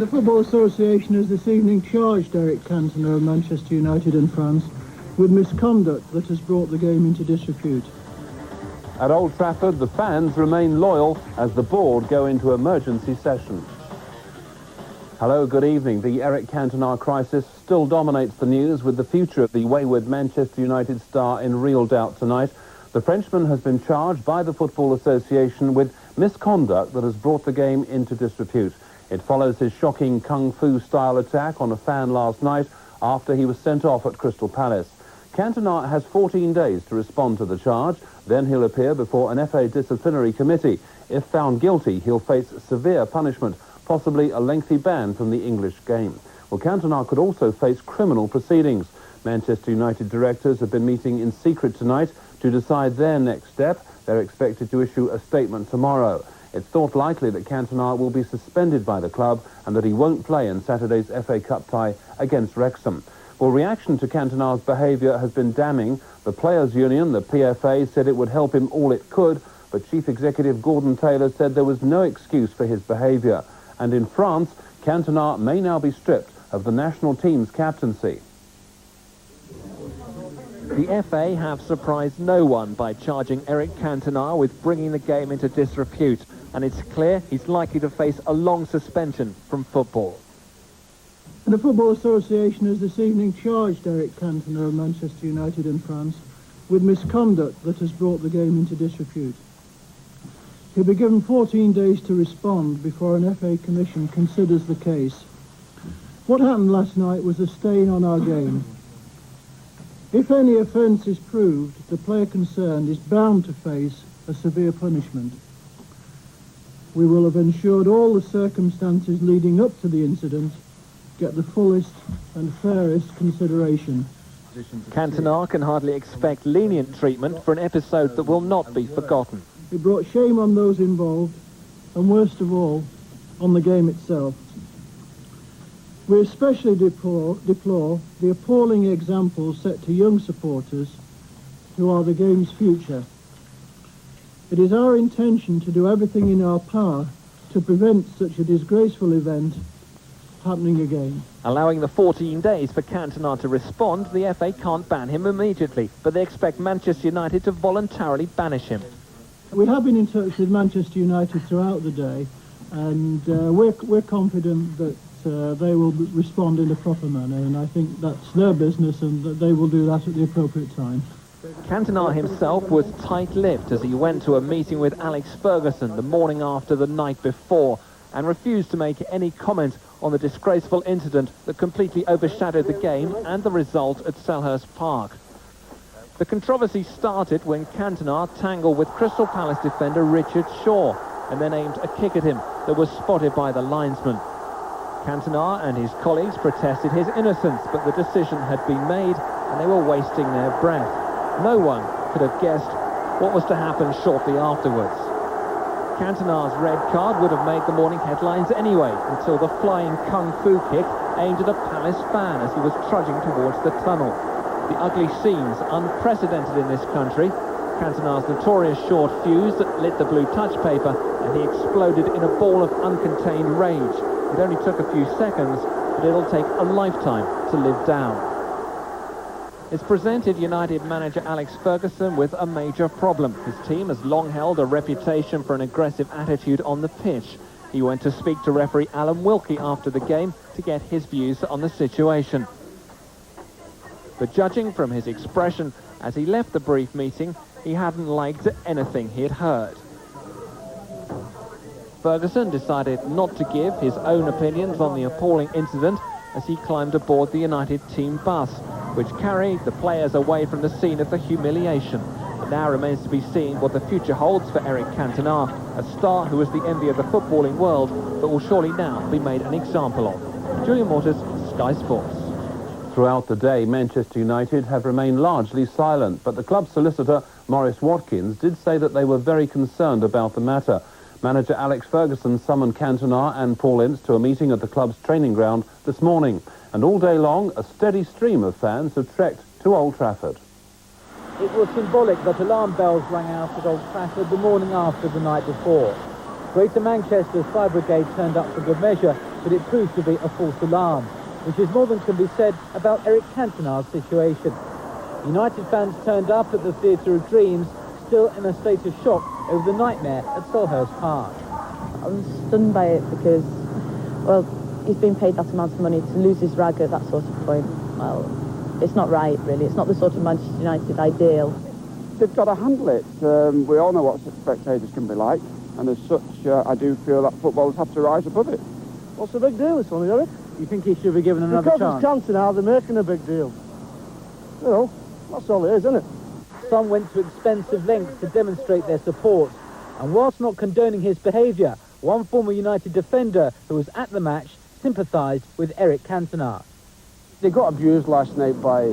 The Football Association has this evening charged Eric Cantona of Manchester United in France with misconduct that has brought the game into disrepute. At Old Trafford, the fans remain loyal as the board go into emergency session. Hello, good evening. The Eric Cantona crisis still dominates the news, with the future of the wayward Manchester United star in real doubt tonight. The Frenchman has been charged by the Football Association with misconduct that has brought the game into disrepute. It follows his shocking kung fu-style attack on a fan last night after he was sent off at Crystal Palace. Cantona has 14 days to respond to the charge. Then he'll appear before an FA disciplinary committee. If found guilty, he'll face severe punishment, possibly a lengthy ban from the English game. Well, Cantona could also face criminal proceedings. Manchester United directors have been meeting in secret tonight to decide their next step. They're expected to issue a statement tomorrow. It's thought likely that Cantona will be suspended by the club and that he won't play in Saturday's FA Cup tie against Wrexham. Well, reaction to Cantona's behaviour has been damning. The Players' Union, the PFA, said it would help him all it could, but Chief Executive Gordon Taylor said there was no excuse for his behaviour. And in France, Cantona may now be stripped of the national team's captaincy. The FA have surprised no one by charging Eric Cantona with bringing the game into disrepute, and it's clear he's likely to face a long suspension from football. The Football Association has this evening charged Eric Cantona of Manchester United in France with misconduct that has brought the game into disrepute. He'll be given 14 days to respond before an FA commission considers the case. What happened last night was a stain on our game. If any offence is proved, the player concerned is bound to face a severe punishment. We will have ensured all the circumstances leading up to the incident get the fullest and fairest consideration. Cantona can hardly expect lenient treatment for an episode that will not be forgotten. It brought shame on those involved, and worst of all, on the game itself. We especially deplore the appalling example set to young supporters who are the game's future. It is our intention to do everything in our power to prevent such a disgraceful event happening again. Allowing the 14 days for Cantona to respond, the FA can't ban him immediately, but they expect Manchester United to voluntarily banish him. We have been in touch with Manchester United throughout the day, and we're confident that they will respond in a proper manner, and I think that's their business and that they will do that at the appropriate time. Cantona himself was tight-lipped as he went to a meeting with Alex Ferguson the morning after the night before and refused to make any comment on the disgraceful incident that completely overshadowed the game and the result at Selhurst Park. The controversy started when Cantona tangled with Crystal Palace defender Richard Shaw and then aimed a kick at him that was spotted by the linesman. Cantona and his colleagues protested his innocence, but the decision had been made and they were wasting their breath. No one could have guessed what was to happen shortly afterwards. Cantona's red card would have made the morning headlines anyway, until the flying kung fu kick aimed at a Palace fan as he was trudging towards the tunnel. The ugly scenes, unprecedented in this country. Cantona's notorious short fuse that lit the blue touch paper, and he exploded in a ball of uncontained rage. It only took a few seconds, but it'll take a lifetime to live down. It's presented United manager Alex Ferguson with a major problem. His team has long held a reputation for an aggressive attitude on the pitch. He went to speak to referee Alan Wilkie after the game to get his views on the situation. But judging from his expression as he left the brief meeting, he hadn't liked anything he had heard. Ferguson decided not to give his own opinions on the appalling incident as he climbed aboard the United team bus, which carried the players away from the scene of the humiliation. It now remains to be seen what the future holds for Eric Cantona, a star who is the envy of the footballing world, but will surely now be made an example of. Julian Waters, Sky Sports. Throughout the day, Manchester United have remained largely silent, but the club solicitor, Maurice Watkins, did say that they were very concerned about the matter. Manager Alex Ferguson summoned Cantona and Paul Ince to a meeting at the club's training ground this morning. And all day long, a steady stream of fans have trekked to Old Trafford. It was symbolic that alarm bells rang out at Old Trafford the morning after the night before. Greater Manchester's fire brigade turned up for good measure, but it proved to be a false alarm, which is more than can be said about Eric Cantona's situation. United fans turned up at the Theatre of Dreams, still in a state of shock over the nightmare at Selhurst Park. I was stunned by it because, well, he's been paid that amount of money to lose his rag at that sort of point. Well, it's not right, really. It's not the sort of Manchester United ideal. They've got to handle it. We all know what spectators can be like, and as such, I do feel that footballers have to rise above it. What's the big deal this one, Eric? You think he should be given another chance? Because it's Cantona, they're making a big deal. You know, that's all it is, isn't it? Some went to expensive lengths to demonstrate their support, and whilst not condoning his behaviour, one former United defender who was at the match sympathised with Eric Cantona. They got abused last night by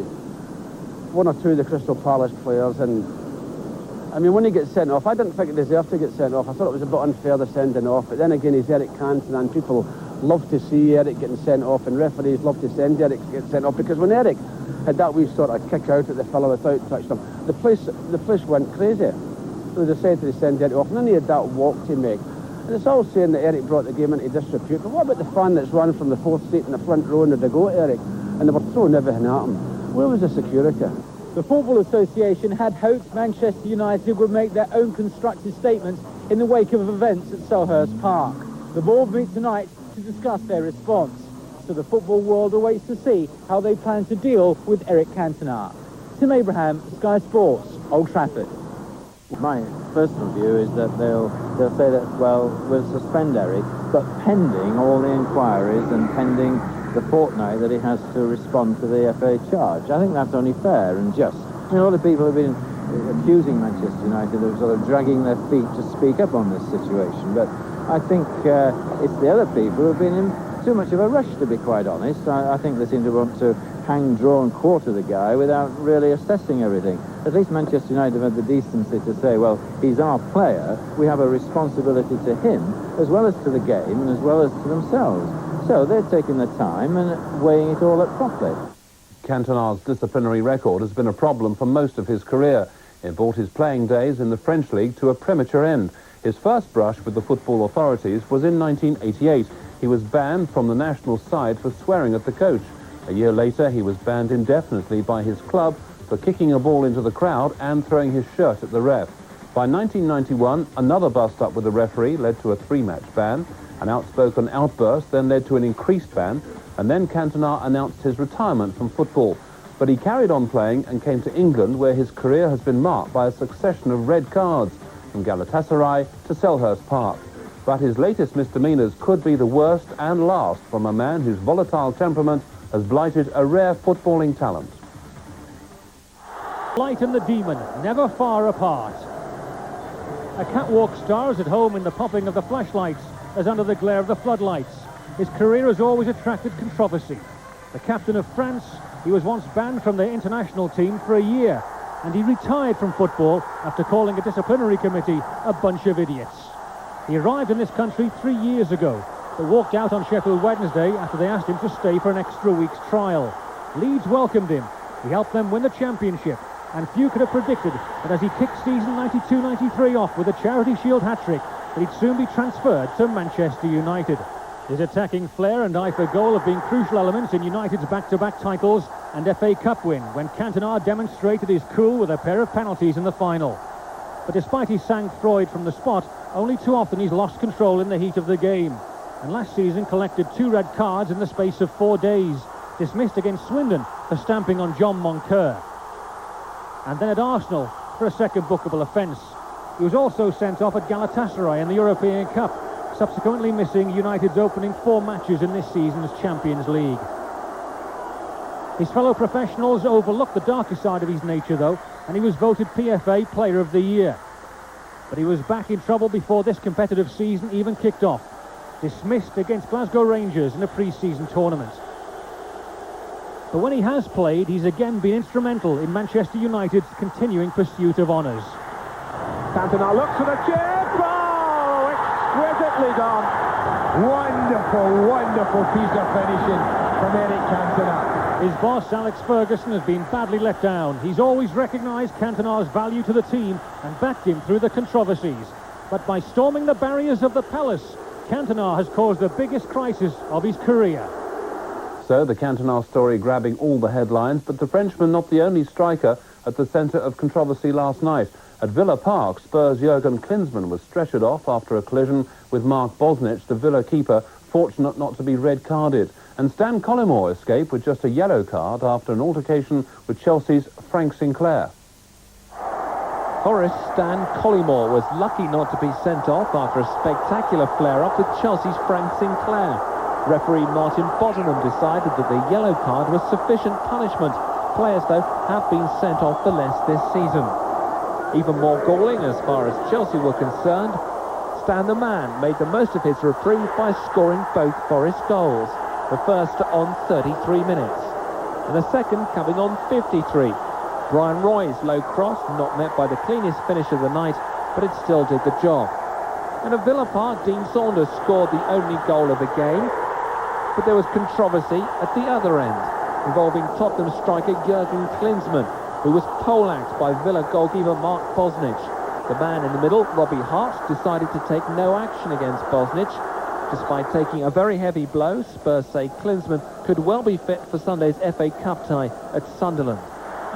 one or two of the Crystal Palace players, and I mean, when he gets sent off, I didn't think he deserved to get sent off. I thought it was a bit unfair the sending off, but then again, he's Eric Cantona, and people love to see Eric getting sent off, and referees love to send Eric get sent off, because when Eric had that wee sort of kick out at the fellow without touching him, the place went crazy. So they decided to send Eric off, and then he had that walk to make. And it's all saying that Eric brought the game into disrepute, but what about the fan that's run from the fourth seat in the front row and had to go at Eric, and they were throwing everything at him? Where was the security? The Football Association had hoped Manchester United would make their own constructive statements in the wake of events at Selhurst Park. The board meet tonight to discuss their response, so the football world awaits to see how they plan to deal with Eric Cantona. Tim Abraham, Sky Sports, Old Trafford. My personal view is that they'll say that, well, we'll suspend Eric, but pending all the inquiries and pending the fortnight that he has to respond to the FA charge. I think that's only fair and just. I mean, a lot of people have been accusing Manchester United of sort of dragging their feet to speak up on this situation, but I think it's the other people who have been in too much of a rush, to be quite honest. I think they seem to want to hang, draw and quarter the guy without really assessing everything. At least Manchester United have had the decency to say, well, he's our player, we have a responsibility to him, as well as to the game and as well as to themselves. So they're taking the time and weighing it all up properly. Cantona's disciplinary record has been a problem for most of his career. It brought his playing days in the French league to a premature end. His first brush with the football authorities was in 1988. He was banned from the national side for swearing at the coach. A year later, he was banned indefinitely by his club for kicking a ball into the crowd and throwing his shirt at the ref. By 1991, another bust-up with the referee led to a 3-match ban. An outspoken outburst then led to an increased ban, and then Cantona announced his retirement from football. But he carried on playing and came to England, where his career has been marked by a succession of red cards, from Galatasaray to Selhurst Park. But his latest misdemeanors could be the worst and last from a man whose volatile temperament has blighted a rare footballing talent. Light and the demon, never far apart. A catwalk star is at home in the popping of the flashlights as under the glare of the floodlights. His career has always attracted controversy. The captain of France, he was once banned from their international team for a year, and he retired from football after calling a disciplinary committee a bunch of idiots. He arrived in this country 3 years ago, but walked out on Sheffield Wednesday after they asked him to stay for an extra week's trial. Leeds welcomed him. He helped them win the championship, and few could have predicted that as he kicked season 92-93 off with a Charity Shield hat-trick, that he'd soon be transferred to Manchester United. His attacking flair and eye for goal have been crucial elements in United's back-to-back titles and FA Cup win, when Cantona demonstrated his cool with a pair of penalties in the final. But despite his sang-froid from the spot, only too often he's lost control in the heat of the game. And last season collected 2 red cards in the space of 4 days, dismissed against Swindon for stamping on John Moncur. And then at Arsenal for a second bookable offence. He was also sent off at Galatasaray in the European Cup, subsequently missing United's opening 4 matches in this season's Champions League. His fellow professionals overlooked the darker side of his nature, though, and he was voted PFA Player of the Year. But he was back in trouble before this competitive season even kicked off, dismissed against Glasgow Rangers in a pre-season tournament. But when he has played, he's again been instrumental in Manchester United's continuing pursuit of honours. Cantona looks for the chip! Oh, exquisitely done! Wonderful, wonderful piece of finishing from Eric Cantona. His boss, Alex Ferguson, has been badly let down. He's always recognised Cantona's value to the team and backed him through the controversies. But by storming the barriers of the Palace Cantona has caused the biggest crisis of his career. So the Cantona story grabbing all the headlines, but the Frenchman not the only striker at the centre of controversy last night. At Villa Park, Spurs' Jurgen Klinsmann was stretchered off after a collision with Mark Bosnich, the Villa keeper, fortunate not to be red-carded. And Stan Collymore escaped with just a yellow card after an altercation with Chelsea's Frank Sinclair. Forest Stan Collymore was lucky not to be sent off after a spectacular flare-up with Chelsea's Frank Sinclair. Referee Martin Bottenham decided that the yellow card was sufficient punishment. Players, though, have been sent off for less this season. Even more galling as far as Chelsea were concerned, Stan the Man made the most of his reprieve by scoring both Forest goals. The first on 33 minutes, and the second coming on 53. Brian Roy's low cross, not met by the cleanest finish of the night, but it still did the job. And at Villa Park, Dean Saunders scored the only goal of the game, but there was controversy at the other end, involving Tottenham striker Jurgen Klinsmann, who was poleaxed by Villa goalkeeper Mark Bosnich. The man in the middle, Robbie Hart, decided to take no action against Bosnich. Despite taking a very heavy blow, Spurs say Klinsmann could well be fit for Sunday's FA Cup tie at Sunderland.